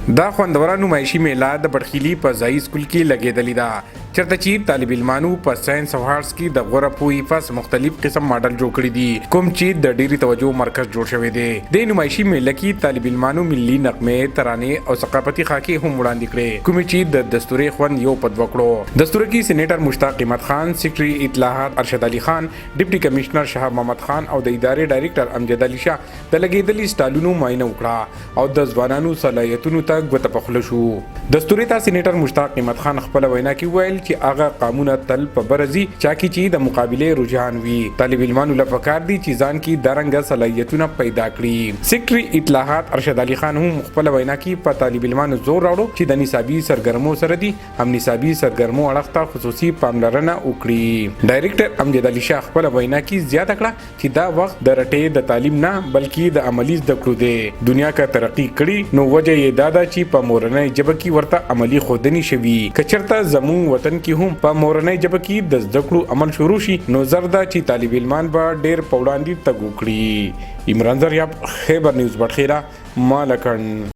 دا خوندوره نمایشي میله د بډخیلي په ځایي سکول کې لګېدلې ده چېرته چې طالب علمانو په ساینس او آرټس کې د غوره پوهې پس مختلف قسم ماډل جوړ کړي دي کوم چې د ډېرې توجه مرکز جوړ شوی دی د نمایشي میله کې طالب علمانو ملي نغمې ترانې او ثقافتي خاکې هم وړاندې کړې کومې چې د دستوري خوند یو په دوه کړو دستور کې سېنیټر مشتاق قیمت خان سیکرټري اطلاعات ارشد علي خان ډیپټي کمشنر شهاب محمد خان او د ادارې ډایریکټر امجد علي شاه د لګېدلي سټالونو معاینه وکړه او د ځوانانو صلاحیتونو ته ګوته پخله شو دستوري ته سېنیټر مشتاق قیمت خان خپل وینا کې ویل چې هغه قانون تل په برزي چا کې چې د مقابله رجحان وي طالب علمانو لپاره پکار دي چې ځان کې درنګ صلاحیتونه پیدا کړي سیکرټري اطلاعات ارشد علي خان هم خپل وینا کې په طالب علمانو زور راوړو چې د نصابي سرګرمو سره دي هم نصابي سرګرمو اړخ ته خصوصي پاملرنه وکړي ډایریکټر امجد علي شاه خپل وینا کې زیاته کړه چې دا وخت د رټې د تعلیم نه بلکې د عملی زده کړو دی دنیا کا ترقی کړي نو وجه یې دا ده چې په مورنۍ ژبه کې ورته عملی ښودنې شوي که چېرته زموږ وطن کې هم په مورنۍ ژبه کې د زده کړو عمل شروع شي نو زر ده چې طالب علمان به ډېر په وړاندې تګ وکړي عمران زریاب خیبر نیوز بټخیرا مالکن